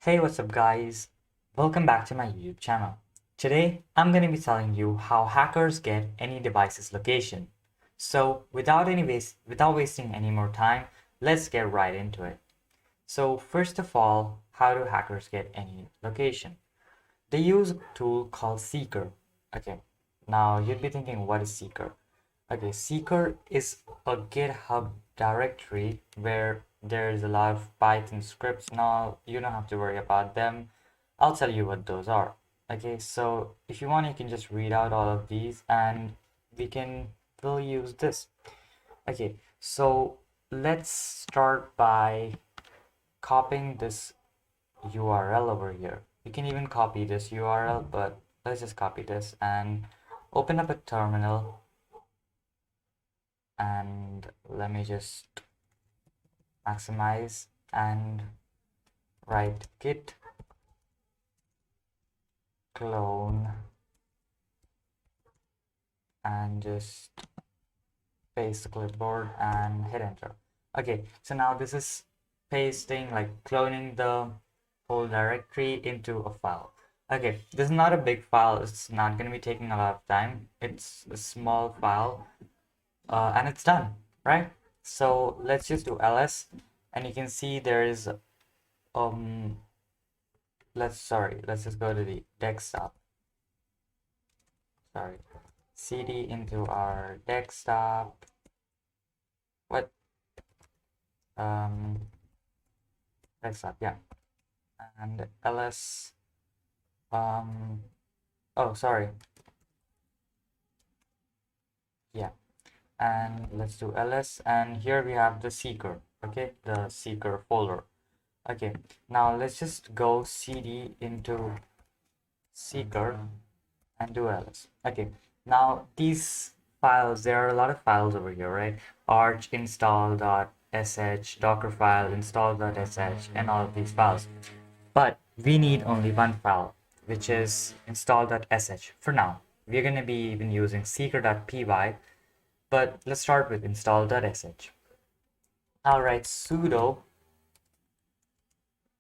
Hey, what's up guys? Welcome back to my YouTube channel. Today, I'm going to be telling you how hackers get any device's location. So, without wasting any more time, let's get right into it. So, first of all, how do hackers get any location? They use a tool called Seeker. Okay, now you'd be thinking, what is Seeker? Okay, Seeker is a GitHub directory where there's a lot of Python scripts and all. You don't have to worry about them. I'll tell you what those are. Okay, so if you want, you can just read out all of these and we'll use this. Okay, so let's start by copying this URL over here. You can even copy this URL, but let's just copy this and open up a terminal. And let me just maximize and write git clone and just paste the clipboard and hit enter. Okay, so now this is pasting, like cloning the whole directory into a file. Okay, this is not a big file. It's not going to be taking a lot of time. It's a small file and it's done, right? So let's just do ls, and you can see there is let's just go to the desktop. Cd into our desktop. What? Desktop, yeah. And ls. Oh, sorry. Yeah. And let's do ls, and here we have the Seeker. Okay, the Seeker folder. Okay, now let's just go cd into Seeker and do ls. Okay, now these files, there are a lot of files over here, right? Arch install.sh, dockerfile install.sh, and all of these files. But we need only one file, which is install.sh for now. We're going to be even using seeker.py, but let's start with install.sh. I'll write sudo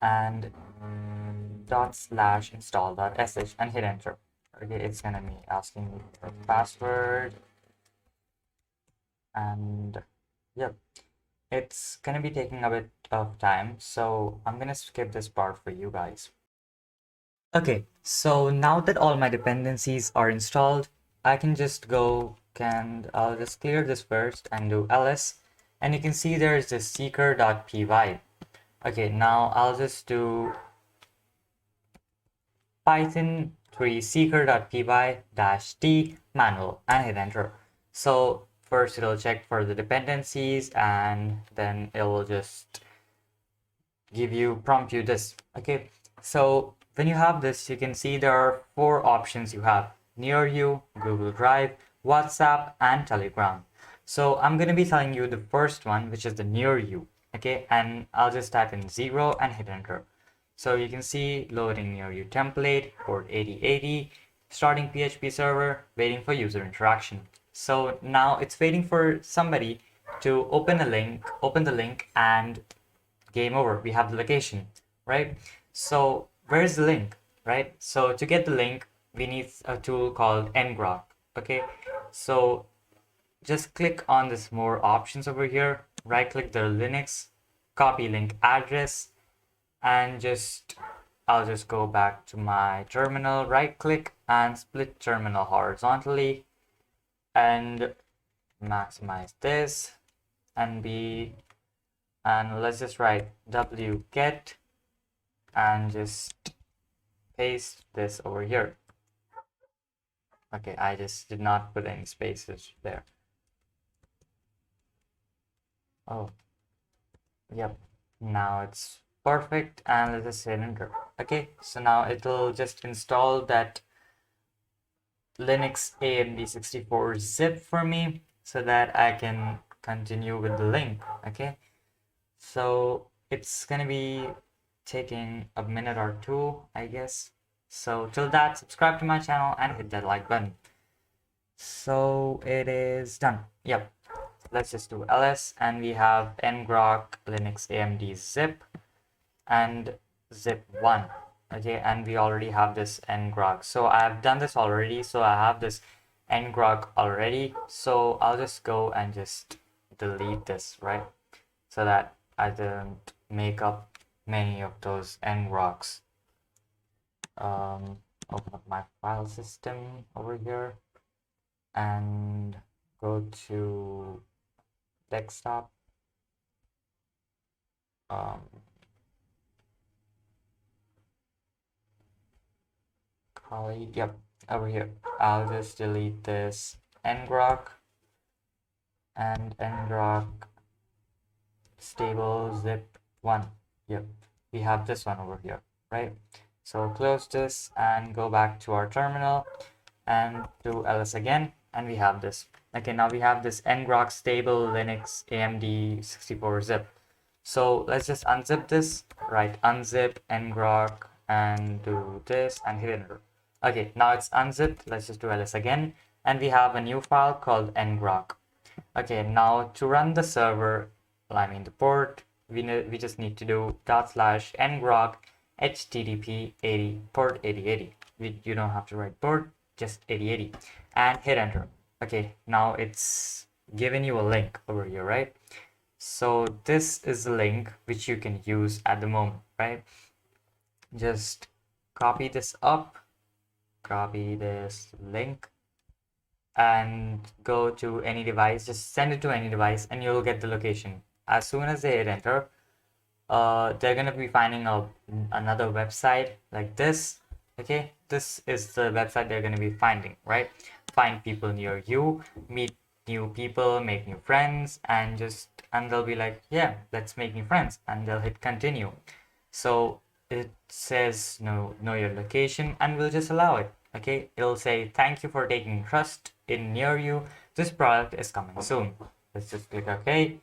and /install.sh and hit enter. Okay, it's gonna be asking me for password, and yep, it's gonna be taking a bit of time, so I'm gonna skip this part for you guys. Okay, so now that all my dependencies are installed, I can just go and I'll just clear this first and do ls, and you can see there's this seeker.py. Okay, now I'll just do Python 3 seeker.py-t manual and hit enter. So first it'll check for the dependencies, and then it will just prompt you this. Okay, so when you have this, you can see there are 4 options you have: Near You, Google Drive, WhatsApp, and Telegram. So I'm going to be telling you the first one, which is the Near You. Okay, and I'll just type in 0 and hit enter. So you can see loading Near You template, port 8080, starting PHP server, waiting for user interaction. So now it's waiting for somebody to open the link, and game over. We have the location, right? So where's the link, right? So to get the link, we need a tool called ngrok. Okay, so just click on this more options over here, right click the Linux, copy link address, and I'll just go back to my terminal, right click and split terminal horizontally and maximize this and let's just write wget and just paste this over here. Okay, I just did not put any spaces there. Oh, yep, now it's perfect, and let's just hit enter. Okay, so now it'll just install that Linux AMD64 zip for me so that I can continue with the link. Okay, so it's gonna be taking a minute or two, I guess. So till that, subscribe to my channel and hit that like button. So it is done. Yep, let's just do ls, and we have ngrok Linux AMD zip, and zip1. Okay, and we already have this ngrok. So I have done this already, so I have this ngrok already. So I'll just go and just delete this, right? So that I don't make up many of those ngroks. Open up my file system over here and go to desktop. Yep, over here. I'll just delete this ngrok and ngrok stable zip1. Yep, we have this one over here, right? So close this and go back to our terminal and do ls again, and we have this. Okay, now we have this ngrok stable Linux AMD 64 zip. So let's just unzip this, right? Unzip ngrok and do this and hit enter. Okay, now it's unzipped. Let's just do ls again, and we have a new file called ngrok. Okay, now to run the server, I mean the port, we just need to do /ngrok http 80 port 8080. You don't have to write port, just 8080, and hit enter. Okay, now it's given you a link over here, right? So this is the link which you can use at the moment, right? Just copy this up, copy this link, and go to any device. Just send it to any device and you'll get the location. As soon as they hit enter, they're gonna be finding another website like this. Okay, this is the website they're gonna be finding, right? Find people near you, meet new people, make new friends, and they'll be like, yeah, let's make new friends, and they'll hit continue. So it says know your location, and we'll just allow it. Okay, it'll say thank you for taking trust in near you. This product is coming soon. Let's just click OK,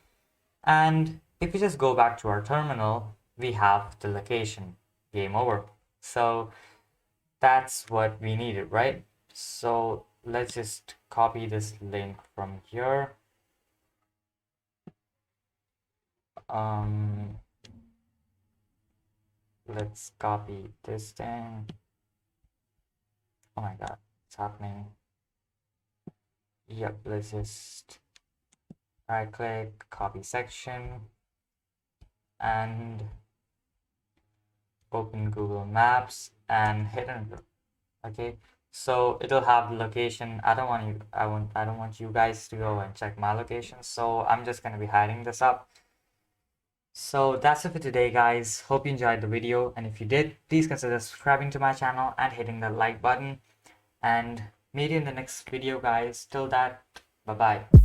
and if we just go back to our terminal, we have the location. Game over. So that's what we needed, right? So let's just copy this link from here. Let's copy this thing. Oh my god, it's happening. Yep, let's just right click, copy section, and open Google Maps and hit enter. Okay, so it'll have the location. I don't want you guys to go and check my location, so I'm just gonna be hiding this up. So that's it for today, guys. Hope you enjoyed the video, and if you did, please consider subscribing to my channel and hitting the like button, and meet you in the next video, guys. Till that, bye bye.